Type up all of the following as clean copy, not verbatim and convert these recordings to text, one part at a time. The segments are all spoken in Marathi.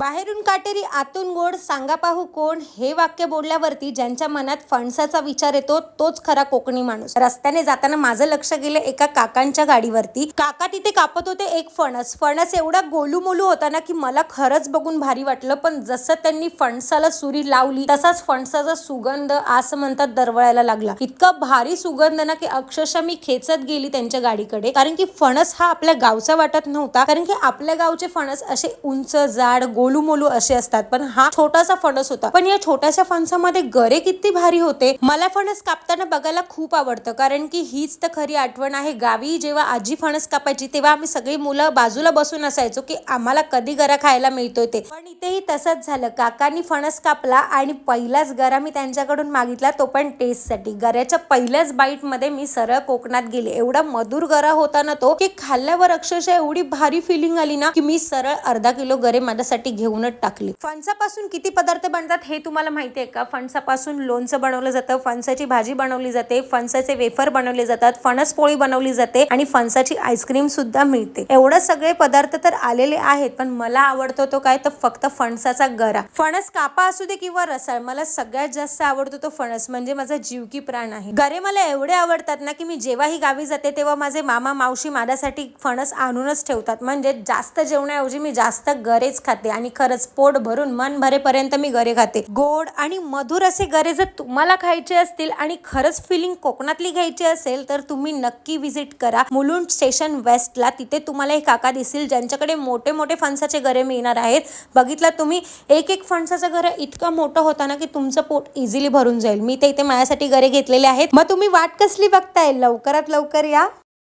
बाहेरून काटेरी आतून गोड सांगा पाहू कोण, हे वाक्य बोलल्यावरती ज्यांच्या मनात फणसाचा विचार येतो तोच खरा कोकणी माणूस. रस्त्याने जाताना माझं लक्ष गेलं एका काकांच्या गाडीवरती. काका तिथे कापत होते एक फणस. फणस एवढा गोलूमोलू होता ना की मला खरंच बघून भारी वाटलं. पण जसं त्यांनी फणसाला सुरी लावली तसाच फणसाचा सुगंध असं म्हणतात दरवळायला लागला. इतका भारी सुगंध ना की अक्षरशः मी खेचत गेली त्यांच्या गाडीकडे. कारण की फणस हा आपल्या गावचा वाटत नव्हता. कारण की आपल्या गावचे फणस असे उंच जाड गोलूमोलू असे असतात, पण हा छोटासा फणस होता. पण या छोट्याशा फणसामध्ये गरे किती भारी होते. मला फणस कापताना बघायला खूप आवडतं. कारण की हीच तर खरी आठवण आहे. गावी जेव्हा आजी फणस कापायची तेव्हा आम्ही सगळी मुलं बाजूला बसून असायचो की आम्हाला कधी गरा खायला मिळतोय ते. पण इथेही तसंच झालं. काकांनी फणस कापला आणि पहिलाच गरा मी त्यांच्याकडून मागितला, तो पण टेस्ट साठी. गऱ्याच्या पहिल्याच बाईट मध्ये मी सरळ कोकणात गेले. एवढा मधुर गरा होता ना तो की खाल्ल्यावर अक्षरशः एवढी भारी फिलिंग आली ना की मी सरळ अर्धा किलो गरे माझ्यासाठी घेऊनच टाकली. फणसापासून किती पदार्थ बनतात हे तुम्हाला माहिती आहे का? फणसापासून लोणचं बनवलं जातं, फणसाची भाजी बनवली जाते, फणसाचे वेफर बनवले जातात, फणस पोळी बनवली जाते आणि फणसाची आईस्क्रीम सुद्धा मिळते. एवढे सगळे पदार्थ तर आलेले आहेत, पण मला आवडतो तो काय तर फक्त फणसाचा गरा. फणस कापा असू दे किंवा रसाळ, मला सगळ्यात जास्त आवडतो तो फणस. म्हणजे माझा जीव की प्राण आहे. गरे मला एवढे आवडतात ना की मी जेव्हाही गावी जाते तेव्हा माझे मामा मावशी माझ्यासाठी फणस आणूनच ठेवतात. म्हणजे जास्त जेवणाऐवजी मी जास्त गरेच खाते आणि खरंच पोट भरून मन भरेपर्यंत मी गरे खाते. गोड आणि मधुर असे गरे जर तुम्हाला खायचे असतील आणि खरंच फिलिंग कोकणातली घ्यायची असेल तर तुम्ही नक्की विजिट करा मुलुंड स्टेशन वेस्टला. तिथे तुम्हाला एक काका दिसतील ज्यांच्याकडे मोठे मोठे फणसाचे गरे मिळणार आहेत. बघितलं तुम्ही, एक एक फणसाचा गरा इतका मोठा होता ना की तुमचं पोट इझिली भरून जाईल. मी ते इथे माझ्यासाठी गरे घेतलेले आहेत. मग तुम्ही वाट कसली बघताय? लवकरात लवकर या.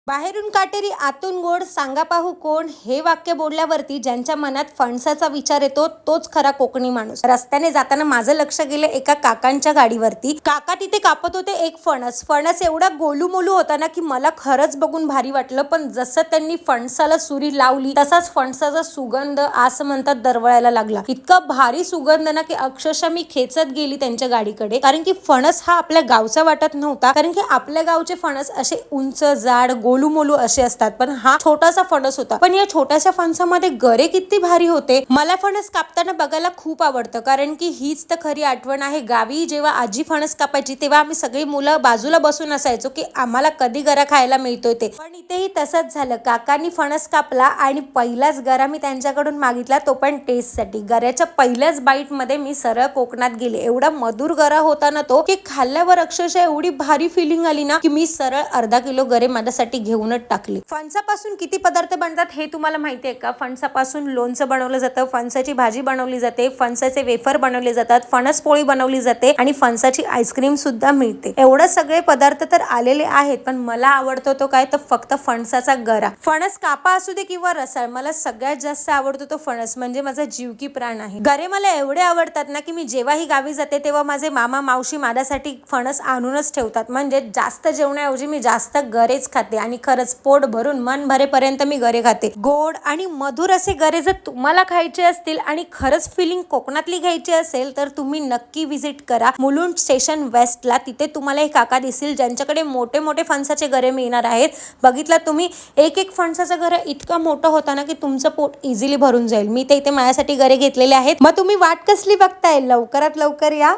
बाहेरून काटेरी आतून गोड सांगा पाहू कोण, हे वाक्य बोलल्यावरती ज्यांच्या मनात फणसाचा विचार येतो तोच खरा कोकणी माणूस. रस्त्याने जाताना माझं लक्ष गेलं एका काकांच्या गाडीवरती. काका तिथे कापत होते एक फणस. फणस एवढा गोलूमोलू होता ना की मला खरंच बघून भारी वाटलं. पण जसं त्यांनी फणसाला सुरी लावली तसाच फणसाचा सुगंध असं म्हणतात दरवळायला लागला. इतका भारी सुगंध ना की अक्षरशः मी खेचत गेली त्यांच्या गाडीकडे. कारण की फणस हा आपल्या गावचा वाटत नव्हता. कारण की आपल्या गावचे फणस असे उंच जाड गोलूमोलू असे असतात, पण हा छोटासा फणस होता. पण या छोट्याशा फणसामध्ये गरे किती भारी होते. मला फणस कापताना बघायला खूप आवडतं. कारण की हीच तर खरी आठवण आहे. गावी जेव्हा आजी फणस कापायची तेव्हा आम्ही सगळी मुलं बाजूला बसून असायचो की आम्हाला कधी गरा खायला मिळतोय ते. पण इथेही तसंच झालं. काकांनी फणस कापला आणि पहिलाच गरा मी त्यांच्याकडून मागितला, तो पण टेस्ट साठी. गऱ्याच्या पहिल्याच बाईट मध्ये मी सरळ कोकणात गेले. एवढा मधुर गरा होता ना तो की खाल्ल्यावर अक्षरशः एवढी भारी फिलिंग आली ना की मी सरळ अर्धा किलो गरे माझ्यासाठी घेऊनच टाकली. फणसापासून किती पदार्थ बनतात हे तुम्हाला माहिती आहे का? फणसापासून लोणचं बनवलं जातं, फणसाची भाजी बनवली जाते, फणसाचे वेफर बनवले जातात, फणस पोळी बनवली जाते आणि फणसाची आईस्क्रीम सुद्धा मिळते. एवढे सगळे पदार्थ तर आलेले आहेत, पण मला आवडतो तो काय तर फक्त फणसाचा गरा. फणस कापा असू दे किंवा रसाळ, मला सगळ्यात जास्त आवडतो तो फणस. म्हणजे माझा जीव की प्राण आहे. गरे मला एवढे आवडतात ना की मी जेव्हाही गावी जाते तेव्हा माझे मामा मावशी माझ्यासाठी फणस आणूनच ठेवतात. म्हणजे जास्त जेवणाऐवजी मी जास्त गरेच खाते आणि खरंच पोट भरून मन भरेपर्यंत मी गरे खाते. गोड आणि मधुर असे गरे जर तुम्हाला खायचे असतील आणि खरंच फिलिंग कोकणातली घ्यायची असेल तर तुम्ही नक्की विजिट करा मुलुंड स्टेशन वेस्टला. तिथे तुम्हाला एक काका दिसतील ज्यांच्याकडे मोठे मोठे फणसाचे गरे मिळणार आहेत. बघितलं तुम्ही, एक एक फणसाचा गरा इतका मोठा होता ना की तुमचं पोट इझिली भरून जाईल. मी ते इथे माझ्यासाठी गरे घेतलेले आहेत. मग तुम्ही वाट कसली बघताय? लवकरात लवकर या.